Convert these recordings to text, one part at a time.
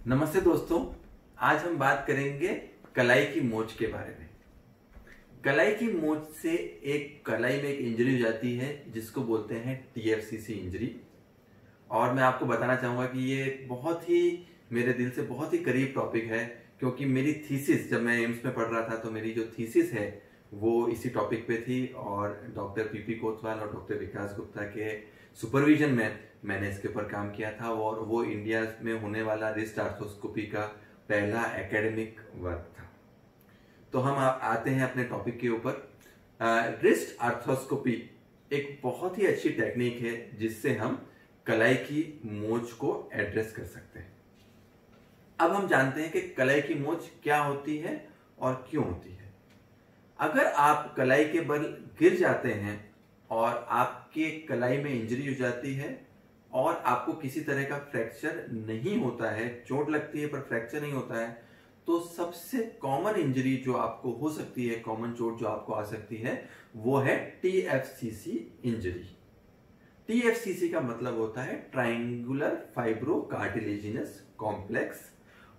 नमस्ते दोस्तों। आज हम बात करेंगे कलाई की मोच के बारे में। कलाई की मोच से कलाई में एक इंजरी हो जाती है जिसको बोलते हैं टीएफसीसी इंजरी। और मैं आपको बताना चाहूंगा कि ये बहुत ही मेरे दिल से बहुत ही करीब टॉपिक है, क्योंकि मेरी थीसिस जब मैं एम्स में पढ़ रहा था तो मेरी जो थीसिस है वो इसी टॉपिक पे थी, और डॉक्टर पीपी कोतवाल और डॉक्टर विकास गुप्ता के सुपरविजन में मैंने इसके ऊपर काम किया था। और वो इंडिया में होने वाला रिस्ट आर्थ्रोस्कोपी का पहला एकेडमिक वर्क था। तो हम आते हैं अपने टॉपिक के ऊपर। रिस्ट आर्थ्रोस्कोपी एक बहुत ही अच्छी टेक्निक है जिससे हम कलाई की मोच को एड्रेस कर सकते हैं। अब हम जानते हैं कि कलाई की मोच क्या होती है और क्यों होती है। अगर आप कलाई के बल गिर जाते हैं और आपके कलाई में इंजरी हो जाती है और आपको किसी तरह का फ्रैक्चर नहीं होता है, चोट लगती है पर फ्रैक्चर नहीं होता है, तो सबसे कॉमन इंजरी जो आपको हो सकती है, कॉमन चोट जो आपको आ सकती है, वो है टीएफसीसी इंजरी। टीएफसीसी का मतलब होता है ट्रायंगुलर फाइब्रो कार्टिलेजिनस कॉम्प्लेक्स,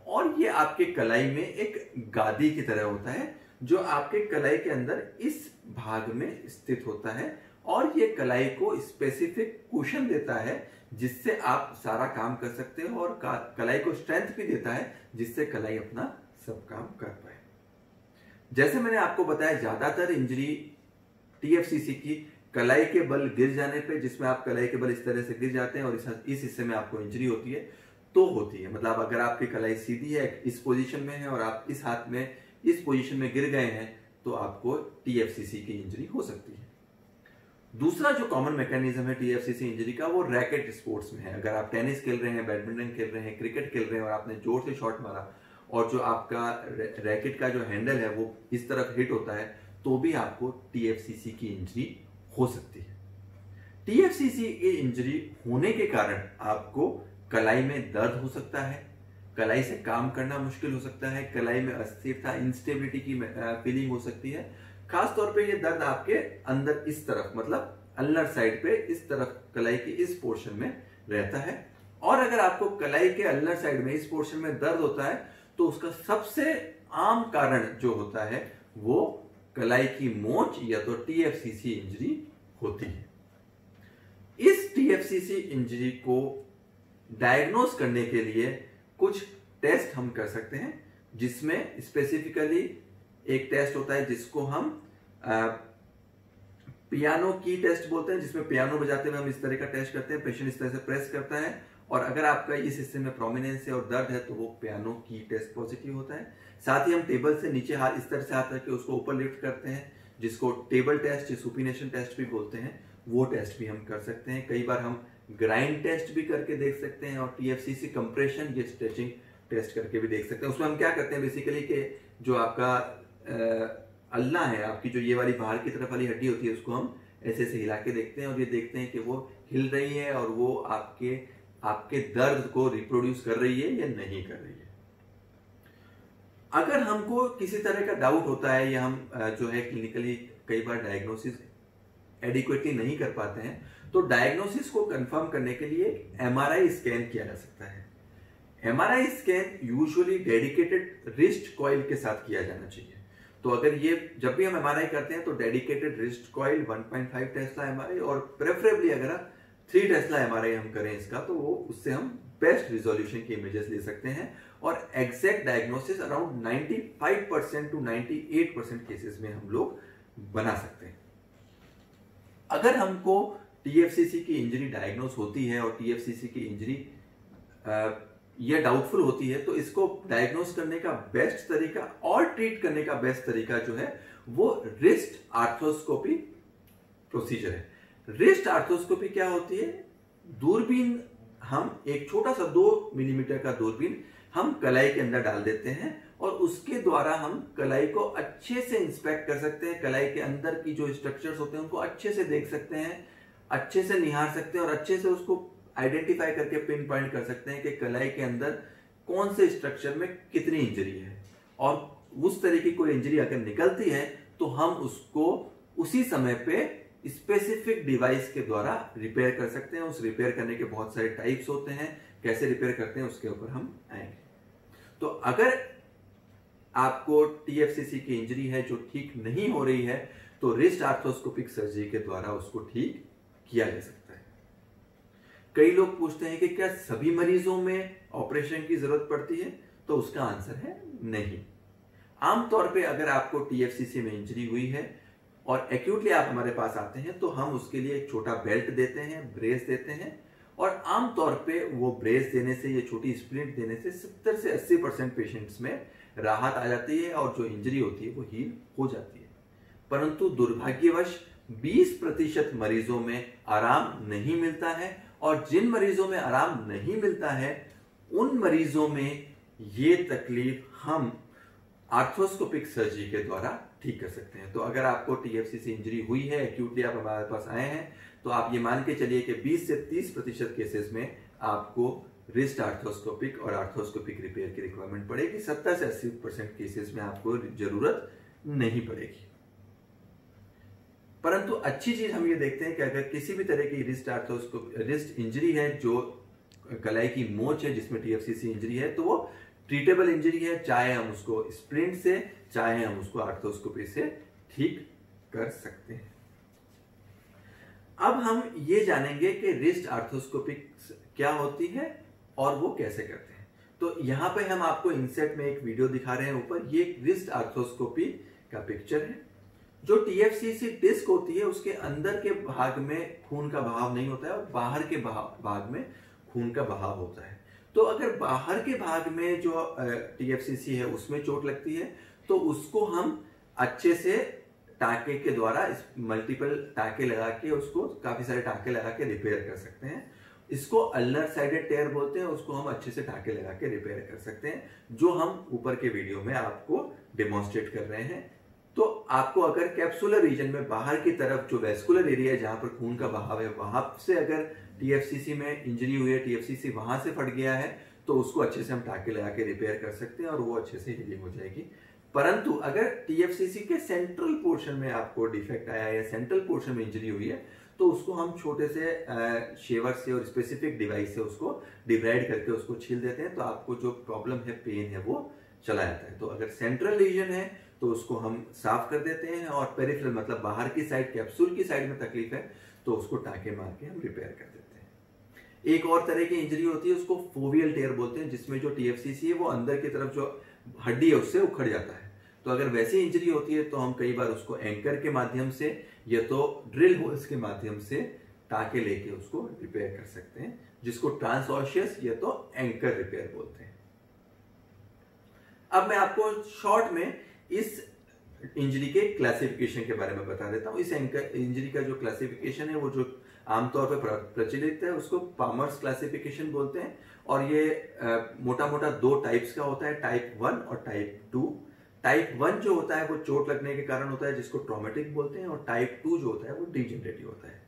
और ये आपके कलाई में एक गादी की तरह होता है जो आपके कलाई के अंदर इस भाग में स्थित होता है, और ये कलाई को स्पेसिफिक कुशन देता है जिससे आप सारा काम कर सकते हो, और कलाई को स्ट्रेंथ भी देता है जिससे कलाई अपना सब काम कर पाए। जैसे मैंने आपको बताया, ज्यादातर इंजरी टीएफसीसी की कलाई के बल गिर जाने पे, जिसमें आप कलाई के बल इस तरह से गिर जाते हैं और इस हिस्से में आपको इंजरी होती है तो होती है। मतलब अगर आपकी कलाई सीधी है, इस पोजीशन में है, और आप इस हाथ में इस पोजीशन में गिर गए हैं तो आपको टीएफसीसी की इंजरी हो सकती है। दूसरा जो कॉमन मैकेनिज्म है टीएफसीसी इंजरी का, वो रैकेट स्पोर्ट्स में है। अगर आप टेनिस खेल रहे हैं, बैडमिंटन खेल रहे हैं, क्रिकेट खेल रहे हैं और आपने जोर से शॉट मारा और जो आपका रैकेट का जो हैंडल है वो इस तरफ हिट होता है, तो भी आपको टीएफसीसी की इंजरी हो सकती है। टीएफसीसी की इंजरी होने के कारण आपको कलाई में दर्द हो सकता है, कलाई से काम करना मुश्किल हो सकता है, कलाई में अस्थिरता, इंस्टेबिलिटी की फीलिंग हो सकती है। खास तौर पे ये दर्द आपके अंदर इस तरफ, मतलब अल्नर साइड पे इस तरफ कलाई की इस पोर्शन में रहता है। और अगर आपको कलाई के अल्नर साइड में इस पोर्शन में दर्द होता है तो उसका सबसे आम कारण जो होता है वो कलाई की मोच या तो टीएफसीसी इंजरी होती है। इस टीएफसीसी इंजरी को डायग्नोस करने के लिए कुछ टेस्ट हम कर सकते हैं, जिसमें स्पेसिफिकली एक टेस्ट होता है जिसको हम पियानो की टेस्ट बोलते हैं, जिसमें पियानो बजाते हुए हम इस तरह का टेस्ट करते हैं। पेशेंट इस तरह से प्रेस करता है और अगर आपका इस हिस्से में प्रोमिनेंस है और दर्द है तो वो पियानो की टेस्ट पॉजिटिव होता है। साथ ही हम टेबल से नीचे हाथ इस तरह से हाथ रख के उसको ऊपर लिफ्ट करते हैं, जिसको टेबल टेस्ट या सुपिनेशन टेस्ट भी बोलते हैं। वो टेस्ट भी हम कर सकते हैं। कई बार हम ग्राइंड टेस्ट भी करके देख सकते हैं और टीएफसीसी कंप्रेशन या स्ट्रेचिंग टेस्ट करके भी देख सकते हैं। उसमें हम क्या करते हैं बेसिकली कि जो आपका अल्ना है, आपकी जो ये वाली बाहर की तरफ वाली हड्डी होती है, उसको हम ऐसे ऐसे हिला के देखते हैं और ये देखते हैं कि वो हिल रही है और वो आपके दर्द को रिप्रोड्यूस कर रही है या नहीं कर रही है। अगर हमको किसी तरह का डाउट होता है या हम जो है क्लिनिकली कई बार डायग्नोसिस एडिक्वेटली नहीं कर पाते हैं, तो डायग्नोसिस को कंफर्म करने के लिए एमआरआई स्कैन किया जा सकता है। MRI scan usually dedicated wrist coil के साथ किया जाना चाहिए। तो अगर ये जब भी हम एमआरआई करते हैं तो dedicated wrist coil 1.5 Tesla MRI, और प्रेफरेबली अगर 3 टेस्ला एमआरआई हम करें इसका, तो वो उससे हम बेस्ट रिजोल्यूशन की इमेजेस ले सकते हैं और exact diagnosis around 95% to 98% cases में हम लोग बना सकते हैं। अगर हमको टीएफसीसी की इंजरी डायग्नोस होती है और टीएफसीसी की इंजरी यह डाउटफुल होती है, तो इसको डायग्नोस करने का बेस्ट तरीका और ट्रीट करने का बेस्ट तरीका जो है वो रिस्ट आर्थ्रोस्कोपी प्रोसीजर है। रिस्ट आर्थ्रोस्कोपी क्या होती है? दूरबीन, हम एक छोटा सा 2 मिलीमीटर का दूरबीन हम कलाई के अंदर डाल देते हैं और उसके द्वारा हम कलाई को अच्छे से इंस्पेक्ट कर सकते हैं। कलाई के अंदर की जो स्ट्रक्चर्स होते हैं उनको अच्छे से देख सकते हैं, अच्छे से निहार सकते हैं और अच्छे से उसको आइडेंटिफाई करके पिन पॉइंट कर सकते हैं कि कलाई के अंदर कौन से स्ट्रक्चर में कितनी इंजरी है। और उस तरह की कोई इंजरी अगर निकलती है तो हम उसको उसी समय पे स्पेसिफिक डिवाइस के द्वारा रिपेयर कर सकते हैं। उस रिपेयर करने के बहुत सारे टाइप्स होते हैं, कैसे रिपेयर करते हैं उसके ऊपर हम आएंगे। तो अगर आपको टीएफसीसी की इंजरी है जो ठीक नहीं हो रही है, तो रिस्ट आर्थ्रोस्कोपिक सर्जरी के द्वारा उसको ठीक किया जा सकता है। कई लोग पूछते हैं कि क्या सभी मरीजों में ऑपरेशन की जरूरत पड़ती है, तो उसका आंसर है नहीं। आमतौर पे अगर आपको टीएफसीसी में इंजरी हुई है और एक्यूटली आप हमारे पास आते हैं, तो हम उसके लिए एक छोटा बेल्ट देते हैं, ब्रेस देते हैं, और आमतौर पे वो ब्रेस देने से, ये छोटी स्प्लिंट देने से 70 से 80% पेशेंट्स में राहत आ जाती है और जो इंजरी होती है वो हील हो जाती है। परंतु दुर्भाग्यवश 20% मरीजों में आराम नहीं मिलता है, और जिन मरीजों में आराम नहीं मिलता है उन मरीजों में ये तकलीफ हम आर्थ्रोस्कोपिक सर्जरी के द्वारा ठीक कर सकते हैं। तो अगर आपको टीएफसीसी इंजरी हुई है, एक्यूटली आप हमारे पास आए हैं, तो आप ये मान के चलिए कि 20 से 30% केसेस में आपको रिस्ट आर्थ्रोस्कोपिक और आर्थ्रोस्कोपिक रिपेयर की रिक्वायरमेंट पड़ेगी। 70 से 80% केसेस में आपको जरूरत नहीं पड़ेगी। परंतु अच्छी चीज हम ये देखते हैं कि अगर किसी भी तरह की रिस्ट इंजरी है जो कलाई की मोच है जिसमें टीएफसीसी इंजरी है, तो वो ट्रीटेबल इंजरी है, चाहे हम उसको स्प्लिंट से, चाहे हम उसको आर्थ्रोस्कोपी से ठीक कर सकते हैं। अब हम ये जानेंगे कि रिस्ट आर्थ्रोस्कोपिक क्या होती है और वो कैसे करते हैं। तो यहां पे हम आपको इंसेट में एक वीडियो दिखा रहे हैं ऊपर, ये एक रिस्ट आर्थ्रोस्कोपी का पिक्चर है। जो टीएफसीसी डिस्क होती है उसके अंदर के भाग में खून का बहाव नहीं होता है और बाहर के भाग में खून का बहाव होता है। तो अगर बाहर के भाग में जो टीएफसीसी है उसमें चोट लगती है, तो उसको हम अच्छे से टाके के द्वारा, मल्टीपल टाके लगा के, उसको काफी सारे टाके लगा के रिपेयर कर सकते हैं। इसको अल्नर साइडेड टेयर बोलते हैं, उसको हम अच्छे से टाके लगा के रिपेयर कर सकते हैं, जो हम ऊपर के वीडियो में आपको डेमोन्स्ट्रेट कर रहे हैं। तो आपको अगर कैप्सुलर रीजन में बाहर की तरफ जो वेस्कुलर एरिया है जहां पर खून का बहाव है, वहां से अगर टीएफसीसी में इंजरी हुई है, टीएफसीसी वहां से फट गया है, तो उसको अच्छे से हम टाके लगा के रिपेयर कर सकते हैं और वो अच्छे से हीलिंग हो जाएगी। परंतु अगर टीएफसीसी के सेंट्रल पोर्शन में आपको डिफेक्ट आया है या सेंट्रल पोर्शन में इंजरी हुई है, तो उसको हम छोटे से शेवर से और स्पेसिफिक डिवाइस से उसको डिवाइड करके उसको छील देते हैं, तो आपको जो प्रॉब्लम है, पेन है, वो चला जाता है। तो अगर सेंट्रल रीजन है तो उसको हम साफ कर देते हैं, और पेरिफेरल मतलब बाहर की साइड, कैप्सूल की साइड में तकलीफ है, तो उसको टाके मार के हम रिपेयर कर देते हैं। एक और तरह की इंजरी होती है, उसको फोवियल टेयर बोलते हैं, जिसमें जो टीएफसीसी है वो अंदर की तरफ जो हड्डी है उससे उखड़ जाता है। तो अगर वैसी इंजरी होती है तो हम कई बार उसको एंकर के माध्यम से या तो ड्रिल होल्स के माध्यम से टाके लेके उसको रिपेयर कर सकते हैं, जिसको ट्रांसऑशियस या तो एंकर रिपेयर बोलते हैं। अब मैं आपको शॉर्ट में इस इंजरी के क्लासिफिकेशन के बारे में बता देता हूं। इस इंजरी का जो क्लासिफिकेशन है वो जो आमतौर पर प्रचलित है उसको पामर्स क्लासिफिकेशन बोलते हैं, और ये मोटा मोटा 2 टाइप्स का होता है, टाइप 1 और टाइप 2। टाइप 1 जो होता है वो चोट लगने के कारण होता है, जिसको ट्रॉमेटिक बोलते हैं, और टाइप 2 जो होता है वो डिजेनरेटिव होता है।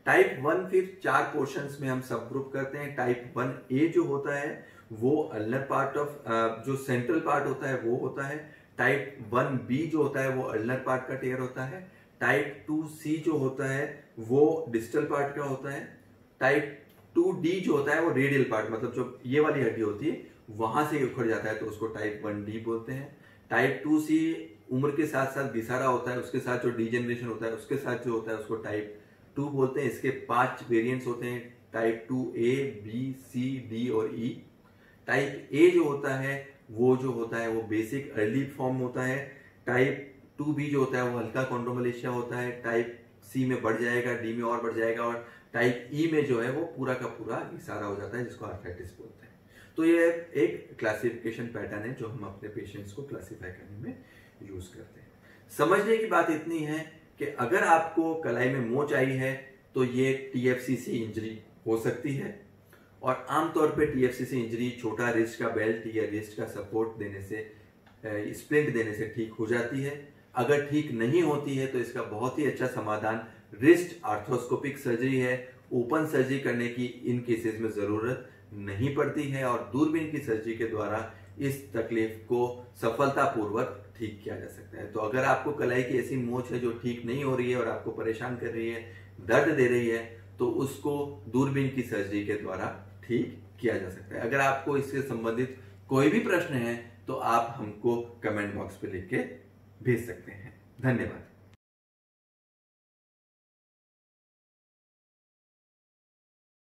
टाइप 1 फिर 4 पोर्शंस में हम सब ग्रुप करते हैं। टाइप 1A जो होता है वो अल्नर पार्ट ऑफ जो सेंट्रल पार्ट होता है वो होता है। टाइप 1B जो होता है वो अल्नर पार्ट का टेयर होता है। टाइप 2C जो होता है वो डिस्टल पार्ट का होता है। टाइप 2D जो होता है वो रेडियल पार्ट, मतलब जो ये वाली हड्डी होती है वहां से उखड़ जाता है, तो उसको टाइप 1D बोलते हैं। टाइप 2C उम्र के साथ साथ घिसारा होता है, उसके साथ जो डीजेनरेशन होता है उसके साथ जो होता है उसको टाइप 2 बोलते हैं। इसके 5 वेरिएंट्स होते हैं, type 2A, B, C, D और E। टाइप A जो होता है वो बेसिक अर्ली फॉर्म होता है। टाइप 2B जो होता है वो हल्का कॉन्ड्रोमलेशिया होता है। टाइप C में बढ़ जाएगा, D में और बढ़ जाएगा, और टाइप E में जो है वो पूरा का पूरा घिसारा हो जाता है, जिसको आर्थराइटिस बोलते हैं। तो ये एक क्लासिफिकेशन पैटर्न है जो हम अपने पेशेंट्स को क्लासिफाई करने में यूज करते हैं। समझने की बात इतनी है कि अगर आपको कलाई में मोच आई है तो ये टीएफसीसी इंजरी हो सकती है, और आमतौर पे टीएफसीसी इंजरी छोटा रिस्ट का बेल्ट या रिस्ट का सपोर्ट देने से, स्प्लिंट देने से ठीक हो जाती है। अगर ठीक नहीं होती है तो इसका बहुत ही अच्छा समाधान रिस्ट आर्थ्रोस्कोपिक सर्जरी है। ओपन सर्जरी करने की इन केसेस में जरूरत नहीं पड़ती है, और दूरबीन की सर्जरी के द्वारा इस तकलीफ को सफलतापूर्वक ठीक किया जा सकता है। तो अगर आपको कलाई की ऐसी मोच है जो ठीक नहीं हो रही है और आपको परेशान कर रही है, दर्द दे रही है, तो उसको दूरबीन की सर्जरी के द्वारा ठीक किया जा सकता है। अगर आपको इससे संबंधित कोई भी प्रश्न है तो आप हमको कमेंट बॉक्स पे लिख के भेज सकते हैं। धन्यवाद।